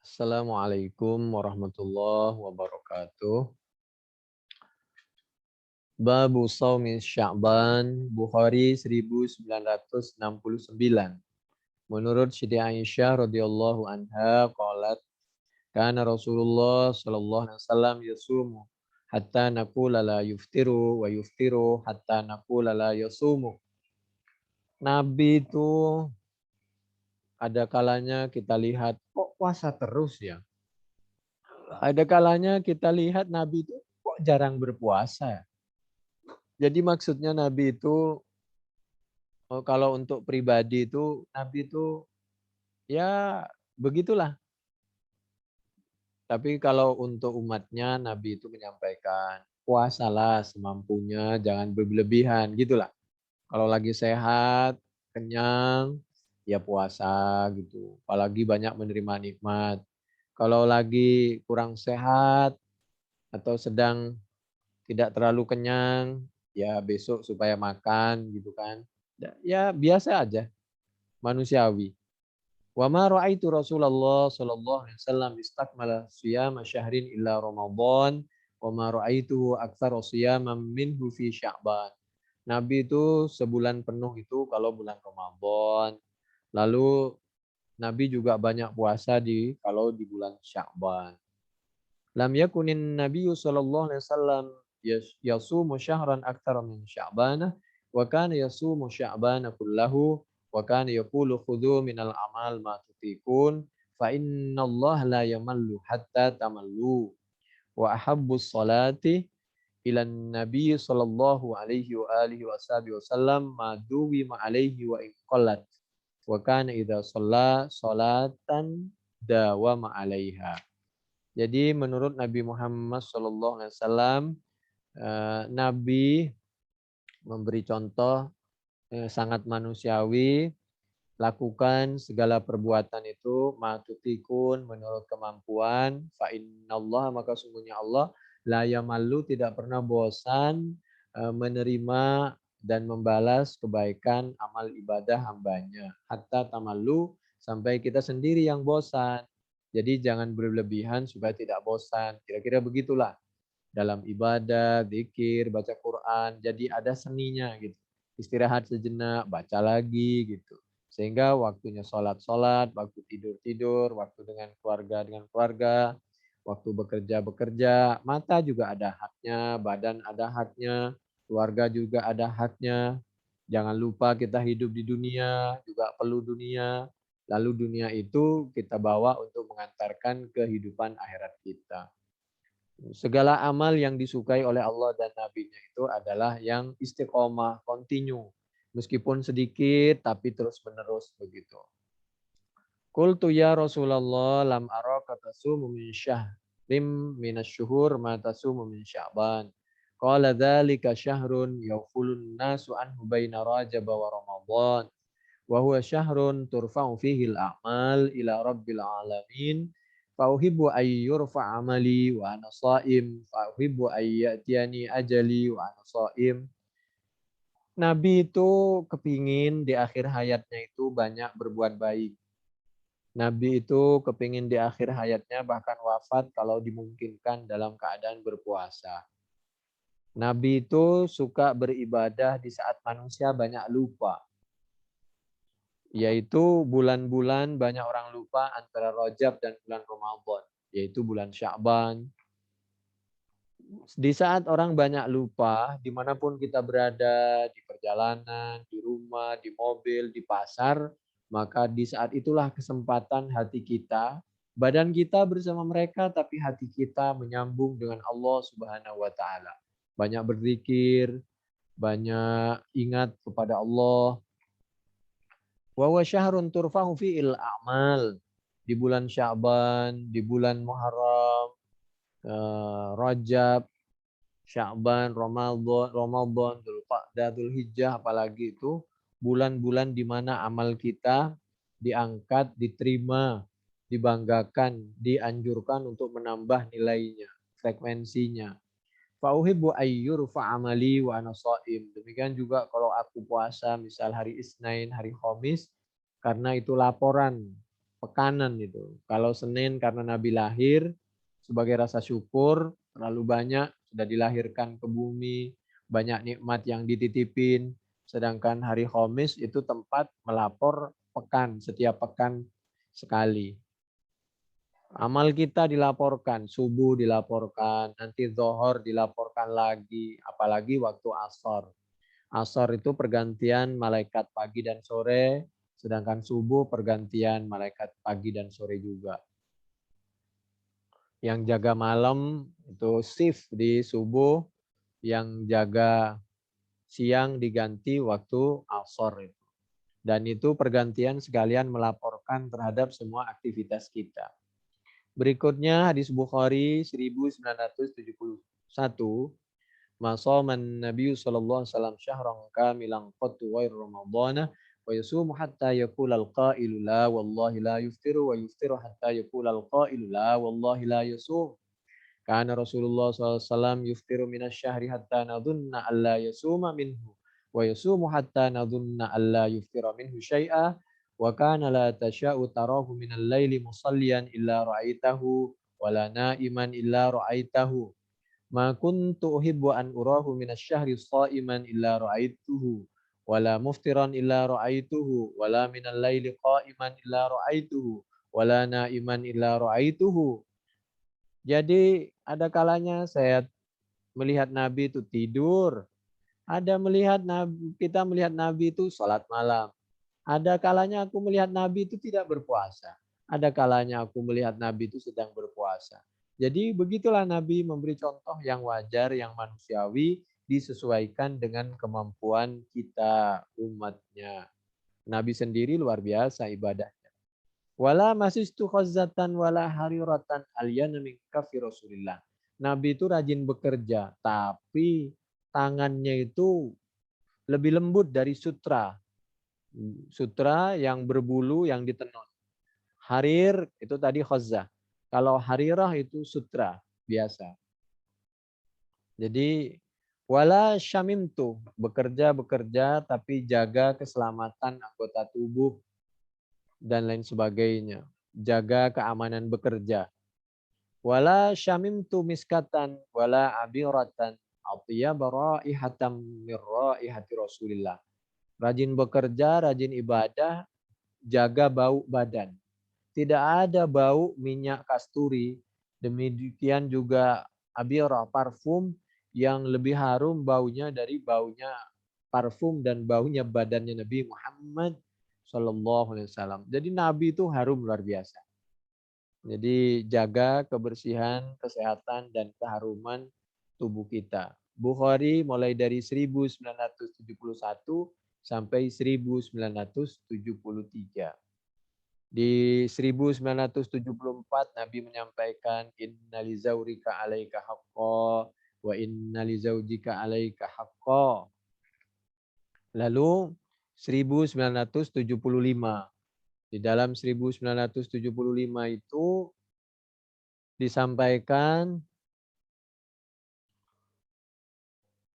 Assalamualaikum warahmatullahi wabarakatuh. Babu Shaumi Sya'ban, Bukhari 1969. Menurut Siti Aisyah radhiyallahu anha qalat kana Rasulullah sallallahu alaihi wasallam yasumu hatta naqula la yuftiru wa yuftiru hatta naqula la yasumu. Nabi itu ada kalanya kita lihat kok puasa terus ya. Ada kalanya kita lihat Nabi itu kok jarang berpuasa. Jadi maksudnya Nabi itu kalau untuk pribadi itu Nabi itu ya begitulah. Tapi kalau untuk umatnya Nabi itu menyampaikan puasalah semampunya, jangan berlebihan gitulah. Kalau lagi sehat, kenyang, ya puasa gitu. Apalagi banyak menerima nikmat. Kalau lagi kurang sehat atau sedang tidak terlalu kenyang, ya besok supaya makan gitu kan. Ya biasa aja, manusiawi. Wa ma ra'aitu Rasulullah sallallahu alaihi wasallam istakmala siyama syahrin illa Ramadan wa ma ra'aitu aktsara siyaman minhu fi Sya'ban. Nabi itu sebulan penuh itu kalau bulan Ramadan. Lalu Nabi juga banyak puasa kalau di bulan Sya'ban. Lam yakunin Nabiyyu sallallahu alaihi wasallam yasumu syahran aktsara min Sya'bana wa kana yasumu Sya'bana kullahu wa kana yaqulu khudhu minal amal ma tutiqun fa innallaha la yamallu hatta tamallu wa ahabbus salati ila Nabi sallallahu alaihi wa alihi wasallam ma duwi ma alaihi wa in qallat wa kana idza shalla salatan dawama alaiha. Jadi menurut Nabi Muhammad SAW, Nabi memberi contoh sangat manusiawi, lakukan segala perbuatan itu matutikun menurut kemampuan, fa innallaha maka sungguhnya Allah la yamallu tidak pernah bosan menerima dan membalas kebaikan amal ibadah hambanya. Hatta tamallu sampai kita sendiri yang bosan. Jadi jangan berlebihan supaya tidak bosan. Kira-kira begitulah dalam ibadah, zikir, baca Quran. Jadi ada seninya gitu. Istirahat sejenak, baca lagi gitu. Sehingga waktunya sholat-sholat, waktu tidur-tidur, waktu dengan keluarga, waktu bekerja-bekerja. Mata juga ada haknya, badan ada haknya, keluarga juga ada haknya. Jangan lupa kita hidup di dunia, juga perlu dunia. Lalu dunia itu kita bawa untuk mengantarkan kehidupan akhirat kita. Segala amal yang disukai oleh Allah dan Nabi-Nya itu adalah yang istiqomah, continue. Meskipun sedikit, tapi terus-menerus begitu. Qultu ya Rasulullah lam araka tasumu min syahrim minasyuhur ma tasumu min Sya'ban. Qala dzalika syahrun yawfulun nasu anhu baina Rajab wa Ramadan. Wa huwa syahrun turfa'u fihi al-a'mal ila rabbil alamin. Fa uhibbu ay yurfa amali wa ana sha'im. Fa uhibbu ay ya'tiyani ajali wa ana sha'im. Nabi itu kepingin di akhir hayatnya itu banyak berbuat baik. Nabi itu kepingin di akhir hayatnya bahkan wafat kalau dimungkinkan dalam keadaan berpuasa. Nabi itu suka beribadah di saat manusia banyak lupa. Yaitu bulan-bulan banyak orang lupa antara Rajab dan bulan Ramadan. Yaitu bulan Sya'ban. Di saat orang banyak lupa, dimanapun kita berada, di perjalanan, di rumah, di mobil, di pasar, maka di saat itulah kesempatan hati kita, badan kita bersama mereka, tapi hati kita menyambung dengan Allah Subhanahu wa Ta'ala. Banyak berzikir, banyak ingat kepada Allah. Wa huwa syahrun turfa'u fi'il a'mal. Di bulan Sya'ban, di bulan Muharram, Rajab, Sya'ban, Ramadan, Dzulqa'dah, Dzulhijjah, apalagi itu bulan-bulan di mana amal kita diangkat, diterima, dibanggakan, dianjurkan untuk menambah nilainya, frekuensinya. Fa uhibbu ayyurfa amali wa ana shaim. Demikian juga kalau aku puasa misal hari Isnin, hari Khamis, karena itu laporan. pekanan itu. Kalau Senin karena Nabi lahir sebagai rasa syukur, terlalu banyak sudah dilahirkan ke bumi, banyak nikmat yang dititipin. Sedangkan hari Khamis itu tempat melapor pekan, setiap pekan sekali. Amal kita dilaporkan, subuh dilaporkan, nanti zohor dilaporkan lagi, apalagi waktu asar. Asar itu pergantian malaikat pagi dan sore, sedangkan subuh pergantian malaikat pagi dan sore juga. Yang jaga malam itu shift di subuh, yang jaga siang diganti waktu asar itu. Dan itu pergantian sekalian melaporkan terhadap semua aktivitas kita. Berikutnya hadis Bukhari 1971. Masoman Nabi sallallahu alaihi wasallam syahran kamilan qattu ghair ramadhana wa yasumu hatta yaqula al-qailu la wallahi la yuftiru wa yuftiru hatta yaqula al-qailu la wallahi la yasum. Kana Rasulullah sallallahu alaihi wasallam yuftiru minasy-syahri hatta nadhunna alla yasuma minhu wa yasumu hatta nadhunna alla yuftira minhu syai'a wa kana la tasha'u tarahu minal laili musalliyan illa ra'aitahu wa la na'iman illa ra'aitahu. Ma kuntu uhibbu an urahu minasy-syahri sha'iman illa ra'aituhu wala muftiran illa ra'aituhu wala minal laili qa'iman illa ra'aituhu wala na'iman illa ra'aituhu. Jadi ada kalanya saya melihat Nabi itu tidur, ada kita melihat Nabi itu sholat malam. Ada kalanya aku melihat Nabi itu tidak berpuasa. Ada kalanya aku melihat Nabi itu sedang berpuasa. Jadi begitulah Nabi memberi contoh yang wajar, yang manusiawi, disesuaikan dengan kemampuan kita umatnya. Nabi sendiri luar biasa ibadahnya. Wala masistu khazzatan wala hariratan alyana min kafi Rasulillah. Nabi itu rajin bekerja, tapi tangannya itu lebih lembut dari sutra. Sutra yang berbulu yang ditenun. Harir itu tadi khazzah. Kalau harirah itu sutra biasa. Jadi wala syamimtu, bekerja tapi jaga keselamatan anggota tubuh dan lain sebagainya. Jaga keamanan bekerja. Wala syamimtu miskatan wala abiratan atiyaba raihatam mir raihati Rasulillah. Rajin bekerja, rajin ibadah, jaga bau badan. Tidak ada bau minyak kasturi. Demikian juga abirah parfum yang lebih harum baunya dari baunya parfum dan baunya badannya Nabi Muhammad Sallallahu Alaihi Wasallam. Jadi Nabi itu harum luar biasa. Jadi jaga kebersihan, kesehatan, dan keharuman tubuh kita. Bukhari mulai dari 1971 sampai 1973. Di 1974 Nabi menyampaikan innali zaurika alaika haqqa wa innali zaujika alaika haqqa. Lalu 1975. Di dalam 1975 itu disampaikan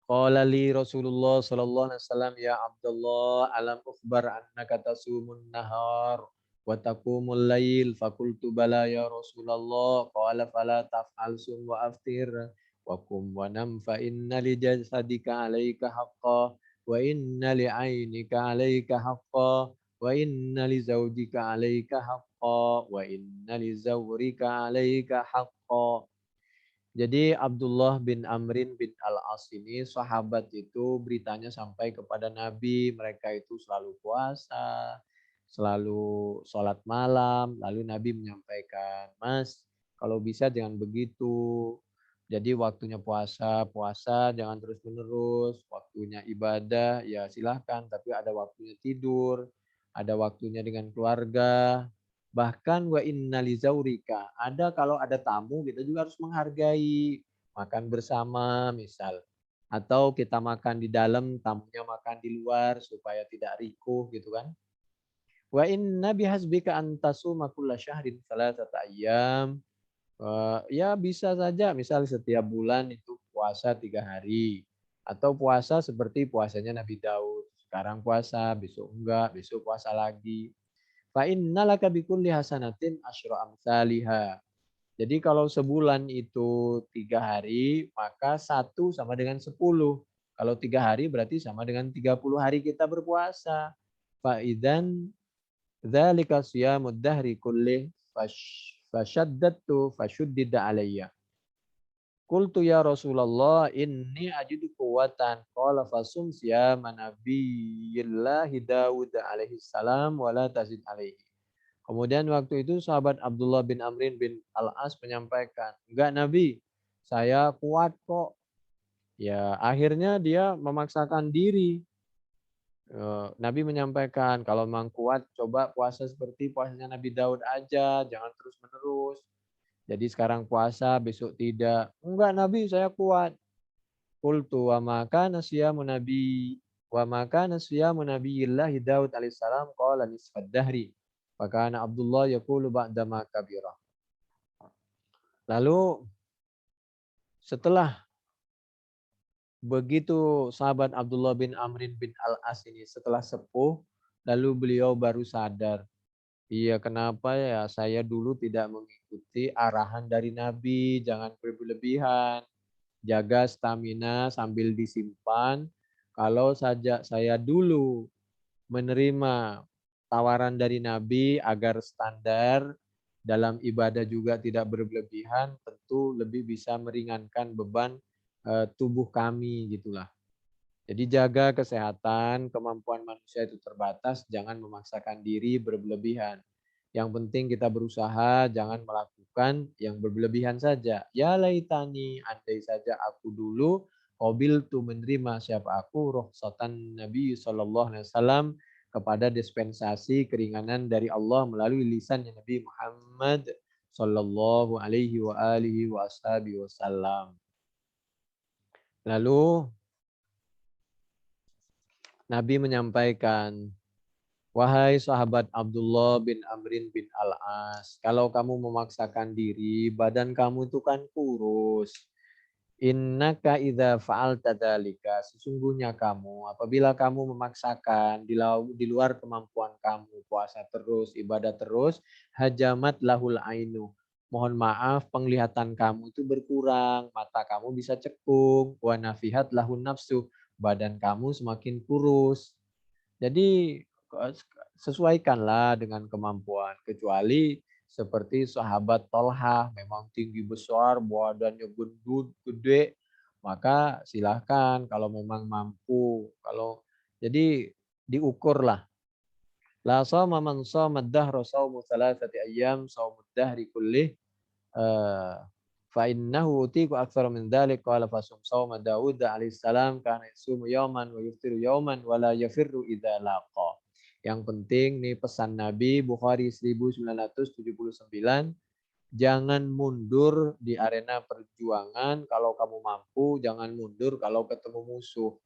qala li Rasulullah sallallahu alaihi wasallam ya Abdullah alam ukhbar annaka tasumun nahar wa taqumul lail faqultu bala ya Rasulullah qala fala taf'al sum wa aftir wa kum wa nam fa inna li jasadika alaika haqqan wa inna li ainika alaika haqqan wa inna li zaujika alaika haqqan wa inna li zawrika alaika haqqan. Jadi Abdullah bin Amrin bin Al-As ini sahabat itu beritanya sampai kepada Nabi, mereka itu selalu puasa, selalu sholat malam, lalu Nabi menyampaikan, Mas, kalau bisa jangan begitu. Jadi waktunya puasa, puasa jangan terus-menerus, waktunya ibadah ya silahkan, tapi ada waktunya tidur, ada waktunya dengan keluarga. Bahkan wa inna li zaurika. Ada kalau ada tamu kita juga harus menghargai. Makan bersama misal. Atau kita makan di dalam, tamunya makan di luar supaya tidak rikuh gitu kan. Wa inna bihasbika antasuma kulla syahrin salasata ayyam. Ya bisa saja misal setiap bulan itu puasa 3 hari. Atau puasa seperti puasanya Nabi Daud. Sekarang puasa, besok enggak, besok puasa lagi. Fa innalaka bikulli hasanatin asyra amsalihha. Jadi kalau sebulan itu 3 hari, maka 1 sama dengan 10. Kalau 3 hari berarti sama dengan 30 hari kita berpuasa. Fa'idan dzalika siyamud dahri kullih fasyaddadtu fashuddida alayya. Qultu ya Rasulullah inni ajidu quwwatan qala fasum siyama nabiyillahi Daud alaihi salam wala tazid alaihi. Kemudian waktu itu sahabat Abdullah bin Amrin bin Al-As menyampaikan, enggak Nabi, saya kuat kok. Ya akhirnya dia memaksakan diri. Nabi menyampaikan, kalau memang kuat coba puasa seperti puasanya Nabi Daud aja, jangan terus menerus. Jadi sekarang puasa, besok tidak. Enggak Nabi, saya kuat. Qultu wa maka nasyamu nabi wa maka nasyamu nabiyillahi Daud alaihissalam qala nisfad dahri. Maka Abdullah yaqulu ba'da ma kabira. Lalu setelah begitu sahabat Abdullah bin Amrin bin Al-As ini setelah sepuh, lalu beliau baru sadar. Iya, kenapa ya saya dulu tidak mengikuti arahan dari Nabi, jangan berlebihan, jaga stamina sambil disimpan. Kalau saja saya dulu menerima tawaran dari Nabi agar standar dalam ibadah juga tidak berlebihan, tentu lebih bisa meringankan beban tubuh kami gitulah. Jadi jaga kesehatan, kemampuan manusia itu terbatas, jangan memaksakan diri berlebihan. Yang penting kita berusaha, jangan melakukan yang berlebihan saja. Ya laitani, andai saja aku dulu, qabil tu menerima siapa aku, rohsatan Nabi SAW kepada dispensasi keringanan dari Allah melalui lisannya Nabi Muhammad Sallallahu Alaihi wa alihi wasallam. Lalu Nabi menyampaikan, wahai sahabat Abdullah bin Amrin bin Al-As, kalau kamu memaksakan diri, badan kamu itu kan kurus. Innaka idza fa'alta dzalika, sesungguhnya kamu apabila kamu memaksakan di luar kemampuan kamu, puasa terus, ibadah terus, hajamat lahul ainu. Mohon maaf penglihatan kamu itu berkurang, mata kamu bisa cekung, wa nafihat lahun nafsu, badan kamu semakin kurus. Jadi sesuaikanlah dengan kemampuan. Kecuali seperti sahabat Tolha memang tinggi besar, badannya gendut, gede, maka silahkan kalau memang mampu. Kalau jadi diukurlah. La shoma man shoma ad-dahra shaumu thalathati ayyam shaumud dahri kullih fa innahu utiku aktsara min dzalik qala fasum shauma Daud alaihi salam kana yasumu yauman wa yuftiru yauman wa la yafirru idza laqa. Yang penting nih pesan Nabi Bukhari 1979, jangan mundur di arena perjuangan kalau kamu mampu, jangan mundur kalau ketemu musuh.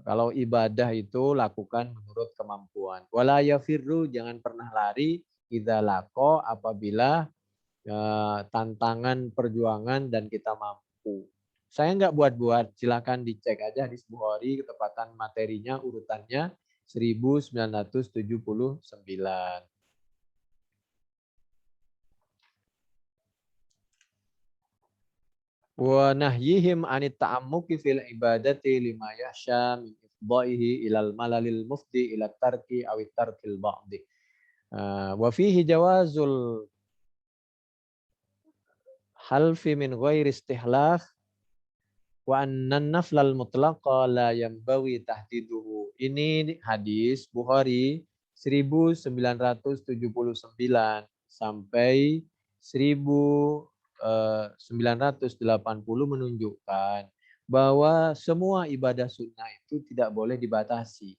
Kalau ibadah itu lakukan menurut kemampuan. Wala yafirru, jangan pernah lari idza laqa apabila tantangan perjuangan dan kita mampu. Saya nggak buat-buat, silakan dicek aja di Bukhari ketepatan materinya urutannya 1979. Wa nahyihim anit ta'ammuki fil ibadati lima yahsha min ifdaihi ilal malalil mufdi ila tarki awit tarkil ba'di. Wa fihi jawazul halfi min ghairi istihlaf wa annan naflal mutlaqa la yambawi tahdiduhu. Ini hadis Bukhari 1979 sampai 1980 menunjukkan bahwa semua ibadah sunnah itu tidak boleh dibatasi.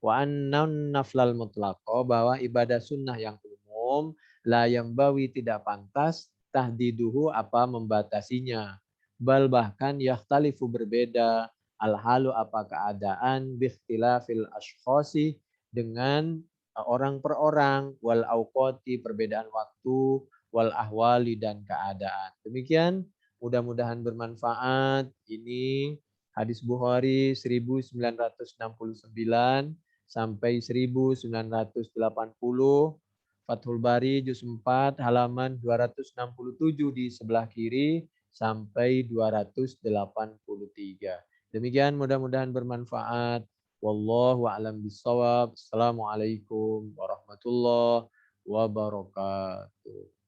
Wa annan naflal mutlaqa, bahwa ibadah sunnah yang umum la yambawi tidak pantas tahdiduhu apa membatasinya. Bal bahkan yakhtalifu berbeda al-halu apa keadaan bikhtilafil ashkhasi dengan orang per orang, wal auqati perbedaan waktu, wal ahwali dan keadaan. Demikian mudah-mudahan bermanfaat. Ini hadis Bukhari 1969 sampai 1980 Fathul Bari juz 4 halaman 267 di sebelah kiri sampai 283. Demikian mudah-mudahan bermanfaat. Wallahu a'lam bishawab. Assalamualaikum warahmatullahi wabarakatuh.